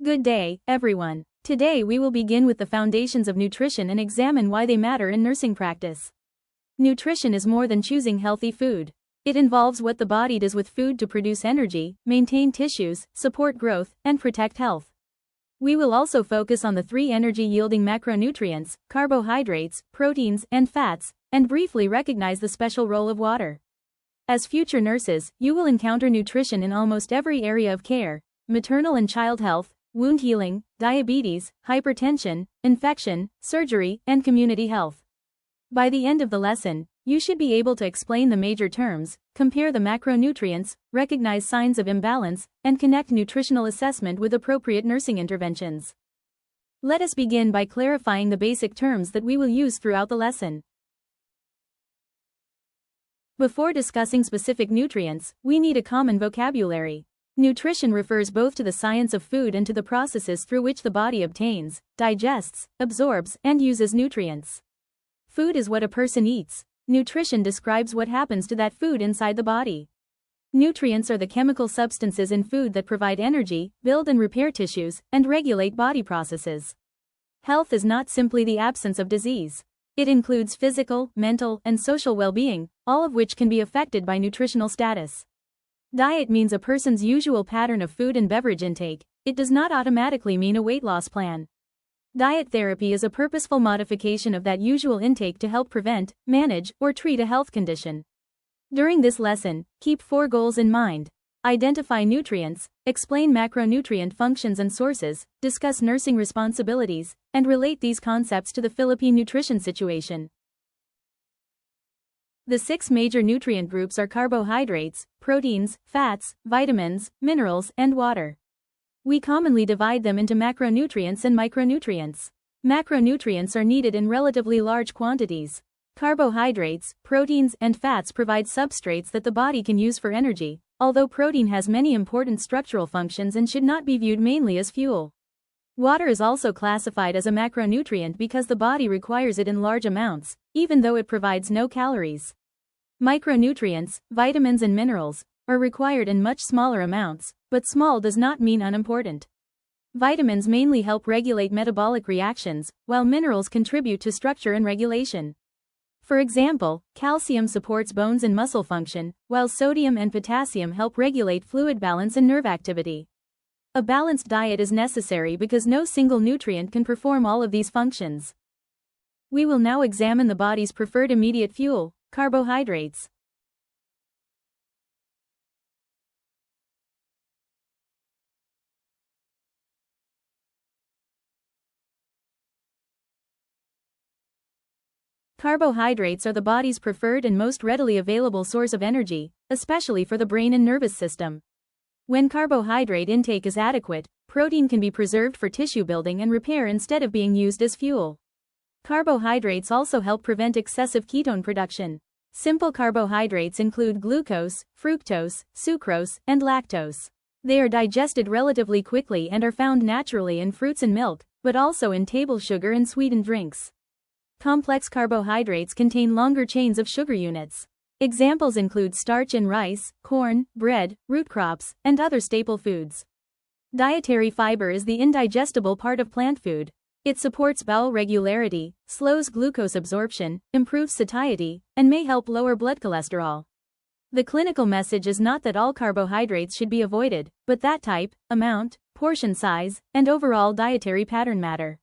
Good day, everyone. Today we will begin with the foundations of nutrition and examine why they matter in nursing practice. Nutrition is more than choosing healthy food. It involves what the body does with food to produce energy, maintain tissues, support growth, and protect health. We will also focus on the three energy-yielding macronutrients, carbohydrates, proteins, and fats, and briefly recognize the special role of water. As future nurses, you will encounter nutrition in almost every area of care: maternal and child health, wound healing, diabetes, hypertension, infection, surgery, and community health. By the end of the lesson, you should be able to explain the major terms, compare the macronutrients, recognize signs of imbalance, and connect nutritional assessment with appropriate nursing interventions. Let us begin by clarifying the basic terms that we will use throughout the lesson. Before discussing specific nutrients, we need a common vocabulary. Nutrition refers both to the science of food and to the processes through which the body obtains, digests, absorbs, and uses nutrients. Food is what a person eats. Nutrition describes what happens to that food inside the body. Nutrients are the chemical substances in food that provide energy, build and repair tissues, and regulate body processes. Health is not simply the absence of disease. It includes physical, mental, and social well-being, all of which can be affected by nutritional status. Diet means a person's usual pattern of food and beverage intake. It does not automatically mean a weight loss plan. Diet therapy is a purposeful modification of that usual intake to help prevent, manage, or treat a health condition. During this lesson, keep 4 goals in mind. Identify nutrients, explain macronutrient functions and sources, discuss nursing responsibilities, and relate these concepts to the Philippine nutrition situation. The 6 major nutrient groups are carbohydrates, proteins, fats, vitamins, minerals, and water. We commonly divide them into macronutrients and micronutrients. Macronutrients are needed in relatively large quantities. Carbohydrates, proteins, and fats provide substrates that the body can use for energy, although protein has many important structural functions and should not be viewed mainly as fuel. Water is also classified as a macronutrient because the body requires it in large amounts, even though it provides no calories. Micronutrients, vitamins and minerals, are required in much smaller amounts, but small does not mean unimportant. Vitamins mainly help regulate metabolic reactions, while minerals contribute to structure and regulation. For example, calcium supports bones and muscle function, while sodium and potassium help regulate fluid balance and nerve activity. A balanced diet is necessary because no single nutrient can perform all of these functions. We will now examine the body's preferred immediate fuel, carbohydrates. Carbohydrates are the body's preferred and most readily available source of energy, especially for the brain and nervous system. When carbohydrate intake is adequate, protein can be preserved for tissue building and repair instead of being used as fuel. Carbohydrates also help prevent excessive ketone production. Simple carbohydrates include glucose, fructose, sucrose, and lactose. They are digested relatively quickly and are found naturally in fruits and milk, but also in table sugar and sweetened drinks. Complex carbohydrates contain longer chains of sugar units. Examples include starch in rice, corn, bread, root crops, and other staple foods. Dietary fiber is the indigestible part of plant food. It supports bowel regularity, slows glucose absorption, improves satiety, and may help lower blood cholesterol. The clinical message is not that all carbohydrates should be avoided, but that type, amount, portion size, and overall dietary pattern matter.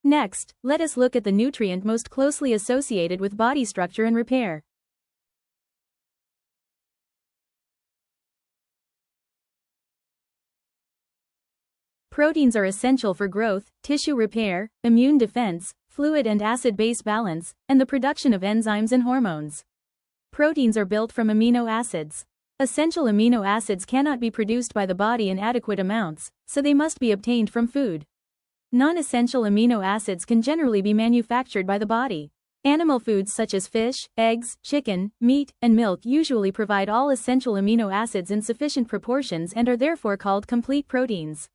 Next, let us look at the nutrient most closely associated with body structure and repair. Proteins are essential for growth, tissue repair, immune defense, fluid and acid-base balance, and the production of enzymes and hormones. Proteins are built from amino acids. Essential amino acids cannot be produced by the body in adequate amounts, so they must be obtained from food. Non-essential amino acids can generally be manufactured by the body. Animal foods such as fish, eggs, chicken, meat, and milk usually provide all essential amino acids in sufficient proportions and are therefore called complete proteins.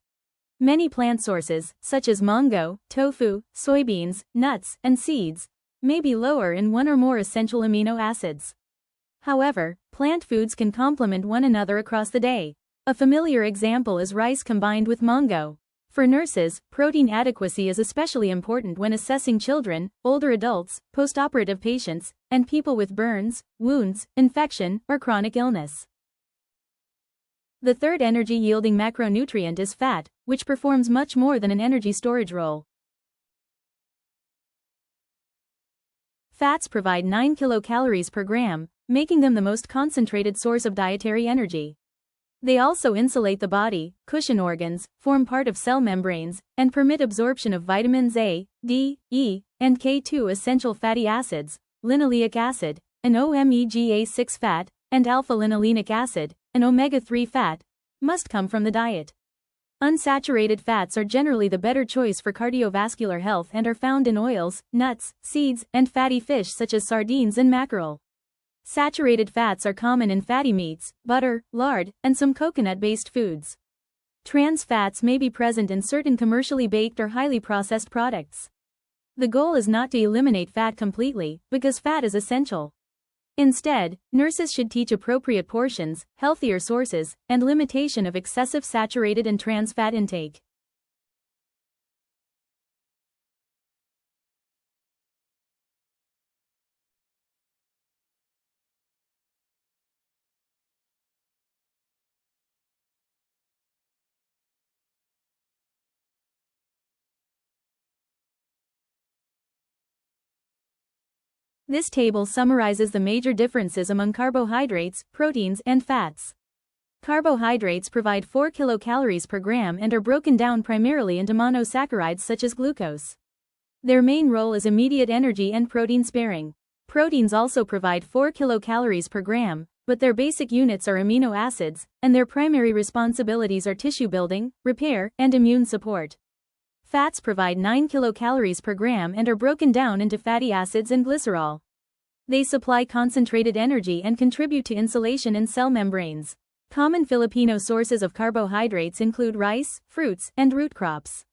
Many plant sources, such as mango, tofu, soybeans, nuts, and seeds, may be lower in one or more essential amino acids. However, plant foods can complement one another across the day. A familiar example is rice combined with mango. For nurses, protein adequacy is especially important when assessing children, older adults, postoperative patients, and people with burns, wounds, infection, or chronic illness. The third energy-yielding macronutrient is fat, which performs much more than an energy storage role. Fats provide 9 kilocalories per gram, making them the most concentrated source of dietary energy. They also insulate the body, cushion organs, form part of cell membranes, and permit absorption of vitamins A, D, E, and K2 essential fatty acids, linoleic acid, an omega-6 fat, and alpha-linolenic acid, an omega-3 fat, must come from the diet. Unsaturated fats are generally the better choice for cardiovascular health and are found in oils, nuts, seeds, and fatty fish such as sardines and mackerel. Saturated fats are common in fatty meats, butter, lard, and some coconut-based foods. Trans fats may be present in certain commercially baked or highly processed products. The goal is not to eliminate fat completely, because fat is essential. Instead, nurses should teach appropriate portions, healthier sources, and limitation of excessive saturated and trans fat intake. This table summarizes the major differences among carbohydrates, proteins, and fats. Carbohydrates provide 4 kilocalories per gram and are broken down primarily into monosaccharides such as glucose. Their main role is immediate energy and protein sparing. Proteins also provide 4 kilocalories per gram, but their basic units are amino acids, and their primary responsibilities are tissue building, repair, and immune support. Fats provide 9 kilocalories per gram and are broken down into fatty acids and glycerol. They supply concentrated energy and contribute to insulation in cell membranes. Common Filipino sources of carbohydrates include rice, fruits, and root crops.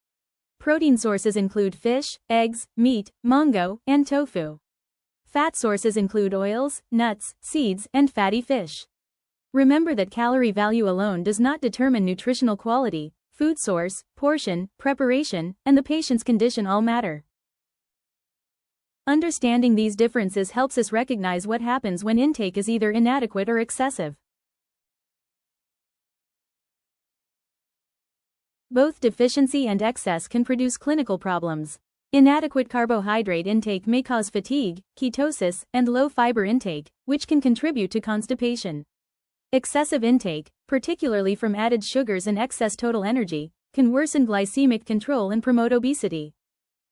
Protein sources include fish, eggs, meat, mango, and tofu. Fat sources include oils, nuts, seeds, and fatty fish. Remember that calorie value alone does not determine nutritional quality. Food source, portion, preparation, and the patient's condition all matter. Understanding these differences helps us recognize what happens when intake is either inadequate or excessive. Both deficiency and excess can produce clinical problems. Inadequate carbohydrate intake may cause fatigue, ketosis, and low fiber intake, which can contribute to constipation. Excessive intake, particularly from added sugars and excess total energy, can worsen glycemic control and promote obesity.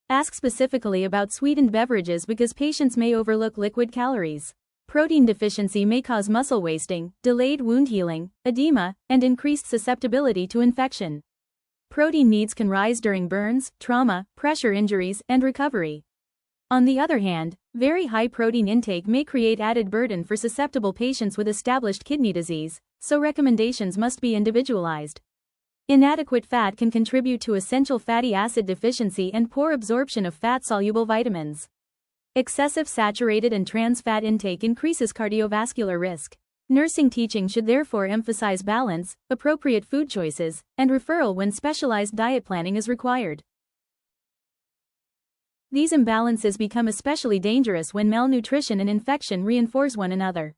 Ask specifically about sweetened beverages because patients may overlook liquid calories. Protein deficiency may cause muscle wasting, delayed wound healing, edema, and increased susceptibility to infection. Protein needs can rise during burns, trauma, pressure injuries, and recovery. On the other hand, very high protein intake may create added burden for susceptible patients with established kidney disease, so recommendations must be individualized. Inadequate fat can contribute to essential fatty acid deficiency and poor absorption of fat-soluble vitamins. Excessive saturated and trans fat intake increases cardiovascular risk. Nursing teaching should therefore emphasize balance, appropriate food choices, and referral when specialized diet planning is required. These imbalances become especially dangerous when malnutrition and infection reinforce one another.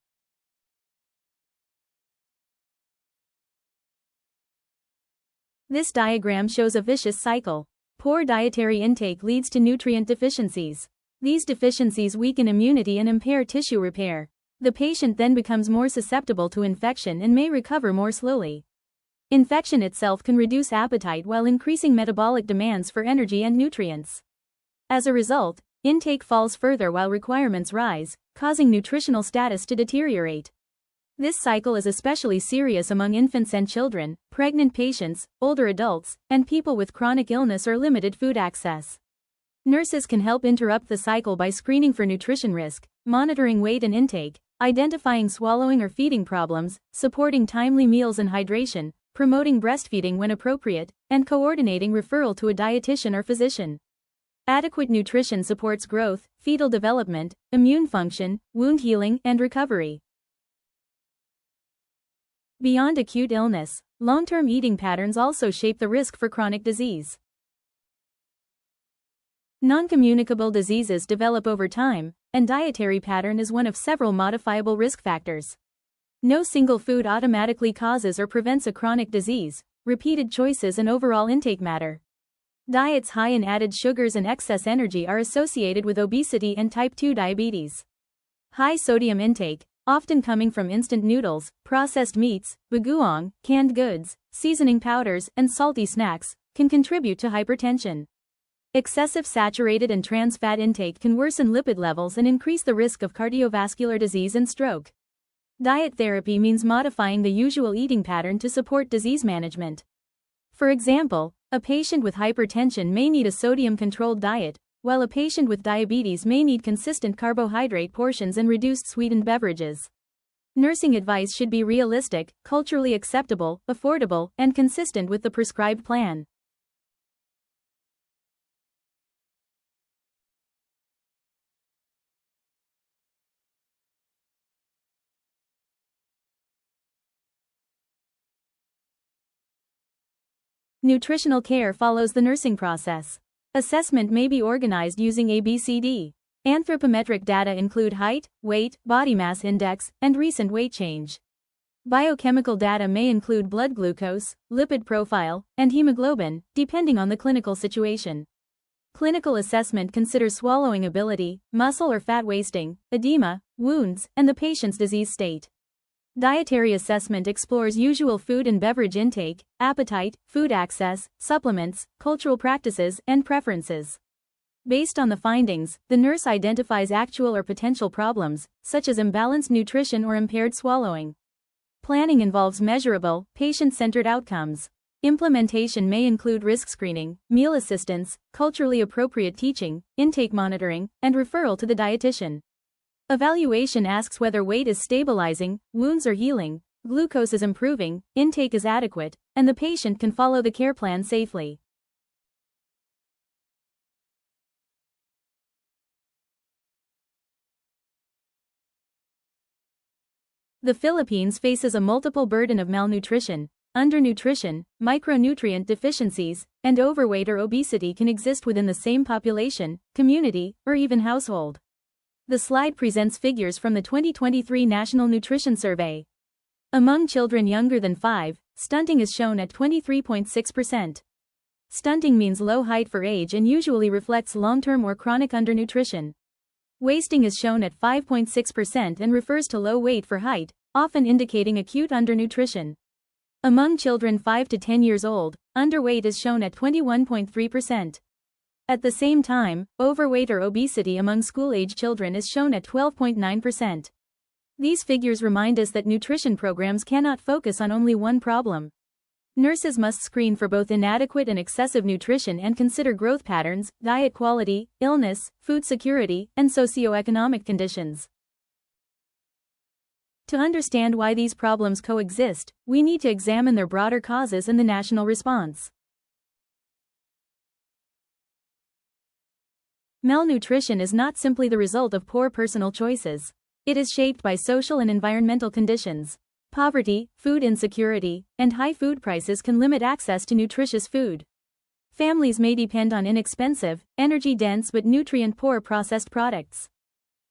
This diagram shows a vicious cycle. Poor dietary intake leads to nutrient deficiencies. These deficiencies weaken immunity and impair tissue repair. The patient then becomes more susceptible to infection and may recover more slowly. Infection itself can reduce appetite while increasing metabolic demands for energy and nutrients. As a result, intake falls further while requirements rise, causing nutritional status to deteriorate. This cycle is especially serious among infants and children, pregnant patients, older adults, and people with chronic illness or limited food access. Nurses can help interrupt the cycle by screening for nutrition risk, monitoring weight and intake, identifying swallowing or feeding problems, supporting timely meals and hydration, promoting breastfeeding when appropriate, and coordinating referral to a dietitian or physician. Adequate nutrition supports growth, fetal development, immune function, wound healing, and recovery. Beyond acute illness, Long-term eating patterns also shape the risk for chronic disease. Non-communicable diseases develop over time, and dietary pattern is one of several modifiable risk factors. No single food automatically causes or prevents a chronic disease. Repeated choices and overall intake matter. Diets high in added sugars and excess energy are associated with obesity and type 2 diabetes. High sodium intake, often coming from instant noodles, processed meats, bagoong, canned goods, seasoning powders, and salty snacks, can contribute to hypertension. Excessive saturated and trans fat intake can worsen lipid levels and increase the risk of cardiovascular disease and stroke. Diet therapy means modifying the usual eating pattern to support disease management. For example, a patient with hypertension may need a sodium-controlled diet, while a patient with diabetes may need consistent carbohydrate portions and reduced sweetened beverages. Nursing advice should be realistic, culturally acceptable, affordable, and consistent with the prescribed plan. Nutritional care follows the nursing process. Assessment may be organized using ABCD. Anthropometric data include height, weight, body mass index, and recent weight change. Biochemical data may include blood glucose, lipid profile, and hemoglobin, depending on the clinical situation. Clinical assessment considers swallowing ability, muscle or fat wasting, edema, wounds, and the patient's disease state. Dietary assessment explores usual food and beverage intake, appetite, food access, supplements, cultural practices, and preferences. Based on the findings, the nurse identifies actual or potential problems, such as imbalanced nutrition or impaired swallowing. Planning involves measurable, patient-centered outcomes. Implementation may include risk screening, meal assistance, culturally appropriate teaching, intake monitoring, and referral to the dietitian. Evaluation asks whether weight is stabilizing, wounds are healing, glucose is improving, intake is adequate, and the patient can follow the care plan safely. The Philippines faces a multiple burden of malnutrition, undernutrition, micronutrient deficiencies, and overweight or obesity can exist within the same population, community, or even household. The slide presents figures from the 2023 National Nutrition Survey. Among children younger than 5, stunting is shown at 23.6%. Stunting means low height for age and usually reflects long-term or chronic undernutrition. Wasting is shown at 5.6% and refers to low weight for height, often indicating acute undernutrition. Among children 5 to 10 years old, underweight is shown at 21.3%. At the same time, overweight or obesity among school-age children is shown at 12.9%. These figures remind us that nutrition programs cannot focus on only one problem. Nurses must screen for both inadequate and excessive nutrition and consider growth patterns, diet quality, illness, food security, and socioeconomic conditions. To understand why these problems coexist, we need to examine their broader causes and the national response. Malnutrition is not simply the result of poor personal choices. It is shaped by social and environmental conditions. Poverty, food insecurity, and high food prices can limit access to nutritious food. Families may depend on inexpensive, energy-dense but nutrient-poor processed products.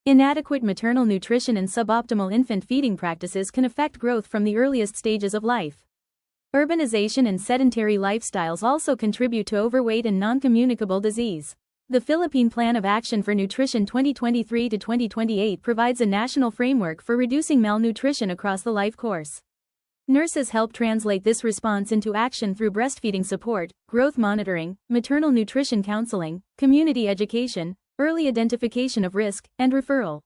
Inadequate maternal nutrition and suboptimal infant feeding practices can affect growth from the earliest stages of life. Urbanization and sedentary lifestyles also contribute to overweight and non-communicable disease. The Philippine Plan of Action for Nutrition 2023 to 2028 provides a national framework for reducing malnutrition across the life course. Nurses help translate this response into action through breastfeeding support, growth monitoring, maternal nutrition counseling, community education, early identification of risk, and referral.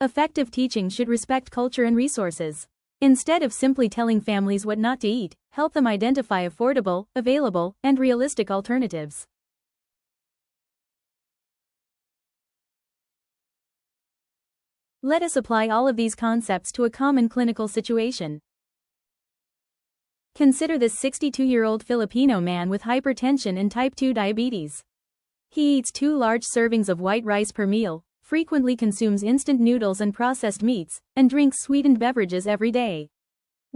Effective teaching should respect culture and resources. Instead of simply telling families what not to eat, help them identify affordable, available, and realistic alternatives. Let us apply all of these concepts to a common clinical situation. Consider this 62-year-old Filipino man with hypertension and type 2 diabetes. He eats 2 large servings of white rice per meal, frequently consumes instant noodles and processed meats, and drinks sweetened beverages every day.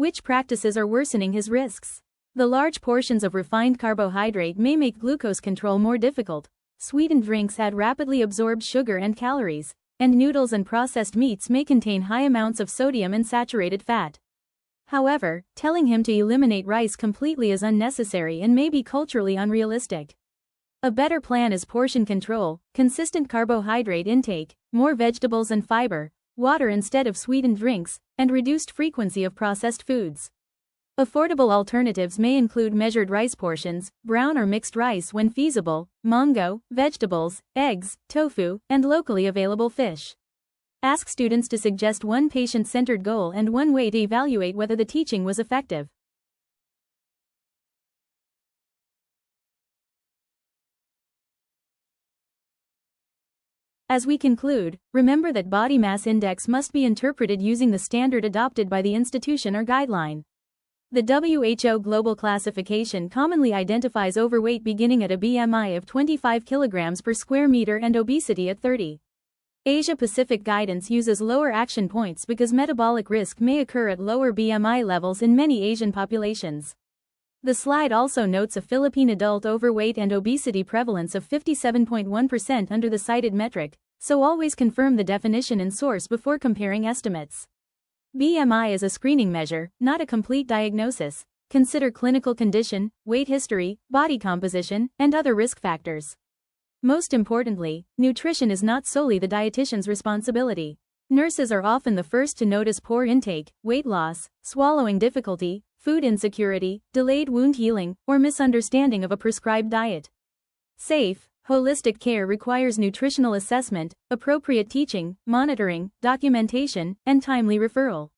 Which practices are worsening his risks? The large portions of refined carbohydrate may make glucose control more difficult. Sweetened drinks add rapidly absorbed sugar and calories, and noodles and processed meats may contain high amounts of sodium and saturated fat. However, telling him to eliminate rice completely is unnecessary and may be culturally unrealistic. A better plan is portion control, consistent carbohydrate intake, more vegetables and fiber, water instead of sweetened drinks, and reduced frequency of processed foods. Affordable alternatives may include measured rice portions, brown or mixed rice when feasible, mango, vegetables, eggs, tofu, and locally available fish. Ask students to suggest one patient-centered goal and one way to evaluate whether the teaching was effective. As we conclude, remember that body mass index must be interpreted using the standard adopted by the institution or guideline. The WHO global classification commonly identifies overweight beginning at a BMI of 25 kg per square meter and obesity at 30. Asia-Pacific guidance uses lower action points because metabolic risk may occur at lower BMI levels in many Asian populations. The slide also notes a Philippine adult overweight and obesity prevalence of 57.1% under the cited metric, so always confirm the definition and source before comparing estimates. BMI is a screening measure, not a complete diagnosis. Consider clinical condition, weight history, body composition, and other risk factors. Most importantly, nutrition is not solely the dietitian's responsibility. Nurses are often the first to notice poor intake, weight loss, swallowing difficulty, food insecurity, delayed wound healing, or misunderstanding of a prescribed diet. Safe, holistic care requires nutritional assessment, appropriate teaching, monitoring, documentation, and timely referral.